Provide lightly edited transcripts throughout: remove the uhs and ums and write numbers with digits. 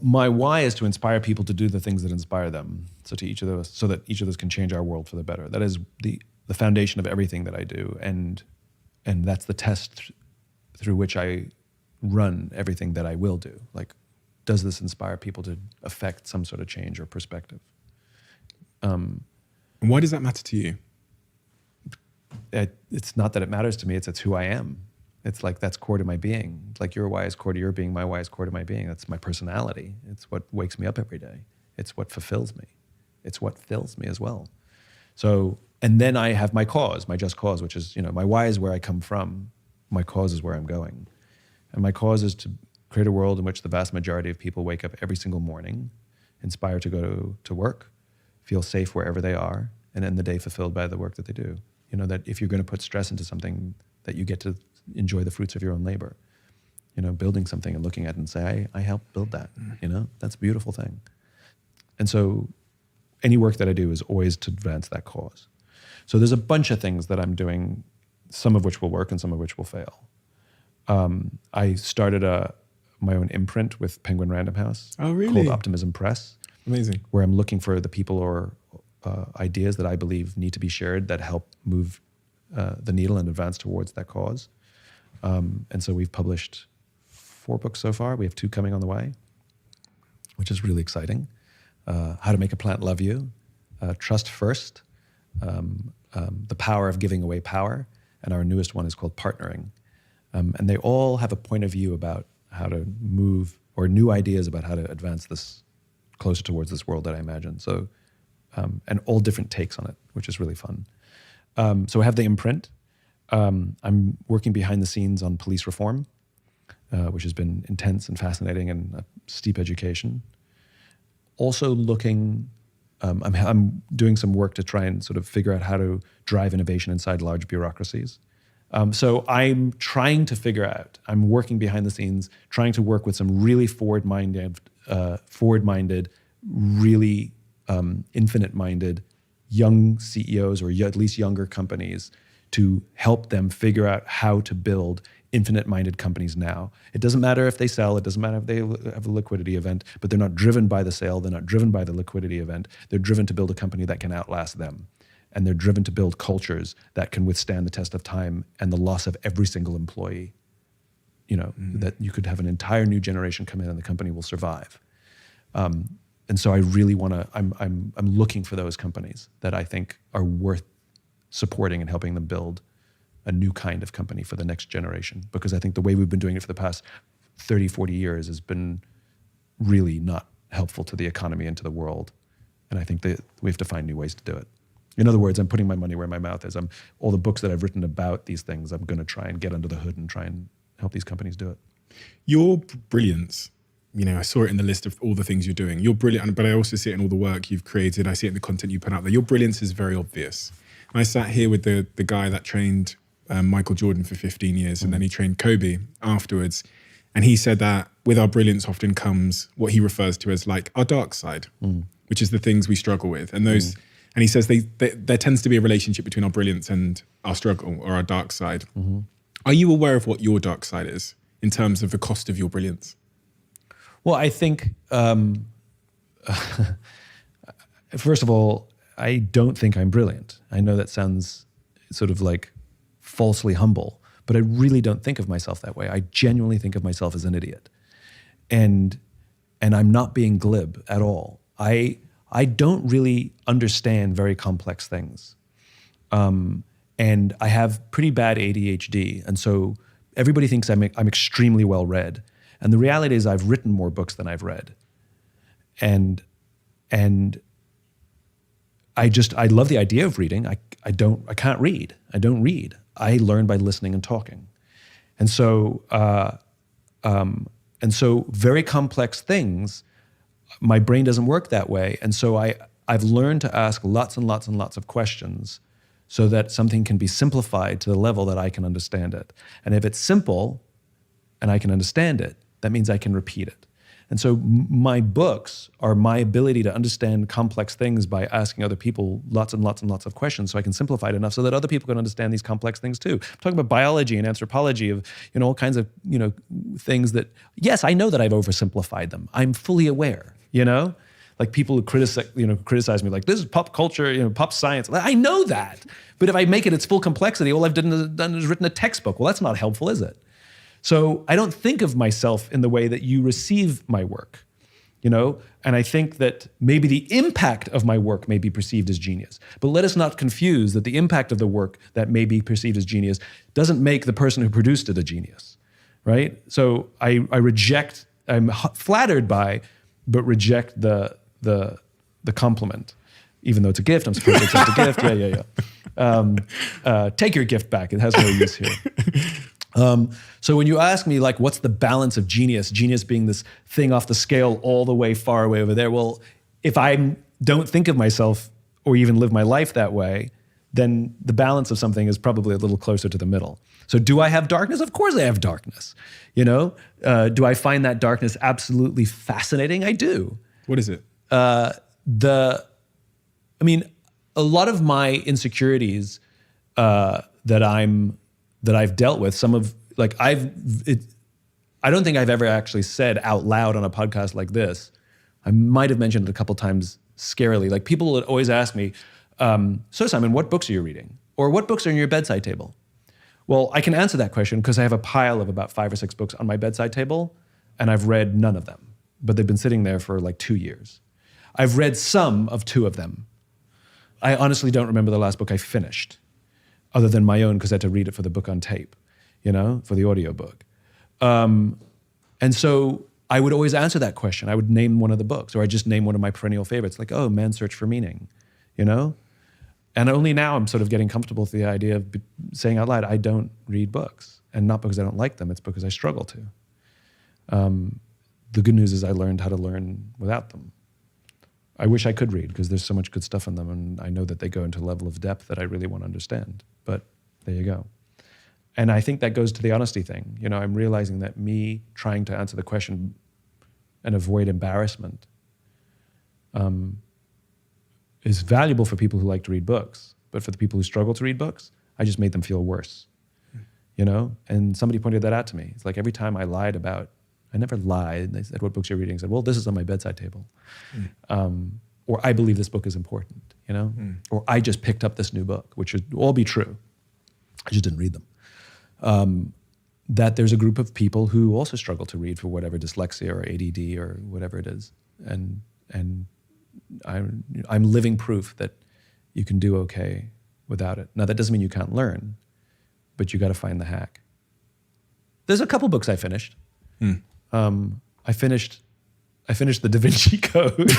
My why is to inspire people to do the things that inspire them. So that each of us can change our world for the better. That is the foundation of everything that I do. And that's the test through which I run everything that I will do. Like, does this inspire people to affect some sort of change or perspective? And why does that matter to you? It's not that it matters to me, it's who I am. It's like, that's core to my being. It's like your why is core to your being, my why is core to my being. That's my personality. It's what wakes me up every day. It's what fulfills me. It's what fills me as well. So, and then I have my cause, my just cause, which is, my why is where I come from. My cause is where I'm going. And my cause is to create a world in which the vast majority of people wake up every single morning, inspired to go to work, feel safe wherever they are, and end the day fulfilled by the work that they do. That if you're going to put stress into something, that you get to enjoy the fruits of your own labor. Building something and looking at it and say, I helped build that. That's a beautiful thing. And so any work that I do is always to advance that cause. So there's a bunch of things that I'm doing, some of which will work and some of which will fail. I started my own imprint with Penguin Random House. Oh, really? Called Optimism Press. Amazing. Where I'm looking for the people or ideas that I believe need to be shared that help move the needle and advance towards that cause. And so we've published 4 books so far. We have 2 coming on the way, which is really exciting. How to Make a Plant Love You, Trust First, The Power of Giving Away Power, and our newest one is called Partnering. And they all have a point of view about how to move, or new ideas about how to advance this closer towards this world that I imagine. So, and all different takes on it, which is really fun. So I have the imprint. I'm working behind the scenes on police reform, which has been intense and fascinating and a steep education. Also looking, I'm doing some work to try and sort of figure out how to drive innovation inside large bureaucracies. So I'm trying to figure out, I'm working behind the scenes, trying to work with some really forward-minded, really infinite-minded young CEOs, or at least younger companies, to help them figure out how to build infinite-minded companies now. It doesn't matter if they sell, it doesn't matter if they have a liquidity event, but they're not driven by the sale, they're not driven by the liquidity event, they're driven to build a company that can outlast them. And they're driven to build cultures that can withstand the test of time and the loss of every single employee. That you could have an entire new generation come in and the company will survive. And so I really want to, I'm looking for those companies that I think are worth supporting and helping them build a new kind of company for the next generation. Because I think the way we've been doing it for the past 30, 40 years has been really not helpful to the economy and to the world. And I think that we have to find new ways to do it. In other words, I'm putting my money where my mouth is. All the books that I've written about these things, I'm going to try and get under the hood and try and help these companies do it. Your brilliance, I saw it in the list of all the things you're doing. You're brilliant, but I also see it in all the work you've created. I see it in the content you put out there. Your brilliance is very obvious. I sat here with the guy that trained Michael Jordan for 15 years, and then he trained Kobe afterwards. And he said that with our brilliance often comes what he refers to as like our dark side, which is the things we struggle with. And those, and he says there tends to be a relationship between our brilliance and our struggle or our dark side. Are you aware of what your dark side is in terms of the cost of your brilliance? Well, I think, first of all, I don't think I'm brilliant. I know that sounds sort of like falsely humble, but I really don't think of myself that way. I genuinely think of myself as an idiot. And I'm not being glib at all. I don't really understand very complex things. And I have pretty bad ADHD. And so everybody thinks I'm extremely well read. And the reality is I've written more books than I've read. And I love the idea of reading. I can't read. I don't read. I learn by listening and talking. And so very complex things, my brain doesn't work that way. And so I've learned to ask lots and lots and lots of questions so that something can be simplified to the level that I can understand it. And if it's simple and I can understand it, that means I can repeat it. And so my books are my ability to understand complex things by asking other people lots and lots and lots of questions so I can simplify it enough so that other people can understand these complex things too. I'm talking about biology and anthropology of, all kinds of, things that, yes, I know that I've oversimplified them. I'm fully aware, Like people who criticize me, like this is pop culture, pop science. I know that, but if I make it its full complexity, all I've done is written a textbook. Well, that's not helpful, is it? So I don't think of myself in the way that you receive my work, And I think that maybe the impact of my work may be perceived as genius. But let us not confuse that the impact of the work that may be perceived as genius doesn't make the person who produced it a genius, right? So I reject. I'm flattered by, but reject the compliment, even though it's a gift. I'm supposed to accept a gift. Yeah. Take your gift back. It has no use here. So when you ask me, like, what's the balance of genius being this thing off the scale all the way far away over there? Well, if I don't think of myself or even live my life that way, then the balance of something is probably a little closer to the middle. So do I have darkness? Of course I have darkness. Do I find that darkness absolutely fascinating? I do. What is it? A lot of my insecurities that I've dealt with, I don't think I've ever actually said out loud on a podcast like this. I might have mentioned it a couple times scarily. Like people would always ask me, so Simon, what books are you reading? Or what books are on your bedside table? Well, I can answer that question because I have a pile of about 5 or 6 books on my bedside table, and I've read none of them, but they've been sitting there for like 2 years. I've read some of 2 of them. I honestly don't remember the last book I finished, other than my own, because I had to read it for the book on tape, for the audiobook. And so I would always answer that question. I would name one of the books, or I just name one of my perennial favorites, like, Man's Search for Meaning, And only now I'm sort of getting comfortable with the idea of saying out loud, I don't read books. And not because I don't like them, it's because I struggle to. The good news is I learned how to learn without them. I wish I could read because there's so much good stuff in them, and I know that they go into a level of depth that I really want to understand. But there you go. And I think that goes to the honesty thing. I'm realizing that me trying to answer the question and avoid embarrassment is valuable for people who like to read books. But for the people who struggle to read books, I just made them feel worse. And somebody pointed that out to me. It's like every time I never lied. And they said, what books are you reading? I said, well, this is on my bedside table. Or I believe this book is important, Or I just picked up this new book, which would all be true. I just didn't read them. That there's a group of people who also struggle to read for whatever dyslexia or ADD or whatever it is. And I'm living proof that you can do okay without it. Now, that doesn't mean you can't learn, but you got to find the hack. There's a couple books I finished. I finished the Da Vinci Code.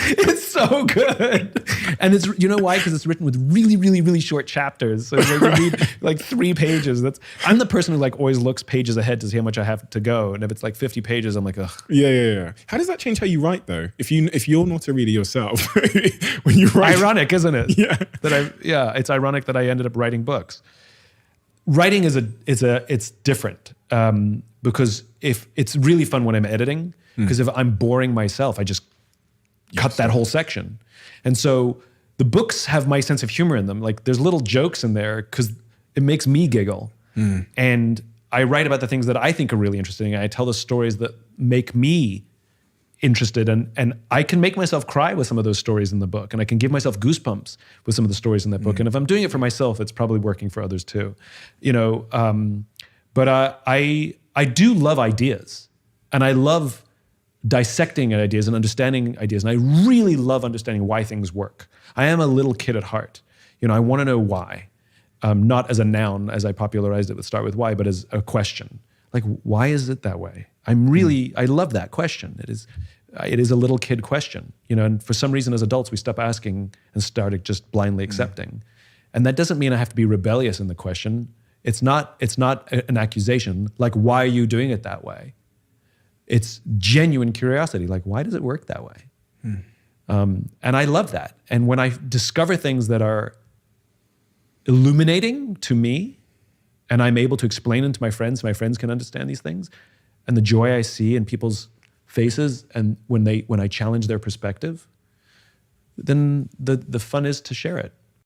It's so good. And it's, why? Because it's written with really, really, really short chapters. So you read like 3 pages. I'm the person who always looks pages ahead to see how much I have to go. And if it's like 50 pages, I'm like, ugh. Yeah. How does that change how you write though? If you're not a reader yourself, when you write. Ironic, isn't it? Yeah. It's ironic that I ended up writing books. Writing it's different because if it's really fun when I'm editing, because if I'm boring myself, I just cut that whole section. And so the books have my sense of humor in them. Like there's little jokes in there because it makes me giggle. And I write about the things that I think are really interesting. And I tell the stories that make me interested, and I can make myself cry with some of those stories in the book, and I can give myself goosebumps with some of the stories in that book. And if I'm doing it for myself, it's probably working for others too, But I do love ideas, and I love dissecting ideas and understanding ideas, and I really love understanding why things work. I am a little kid at heart. I want to know why, not as a noun as I popularized it with Start With Why, but as a question. Like, why is it that way? I love that question. It is a little kid question, and for some reason as adults, we stop asking and started just blindly accepting. And that doesn't mean I have to be rebellious in the question. It's not an accusation, like, why are you doing it that way? It's genuine curiosity, like, why does it work that way? And I love that. And when I discover things that are illuminating to me, and I'm able to explain them to my friends can understand these things, and the joy I see in people's faces, and when I challenge their perspective, then the fun is to share it.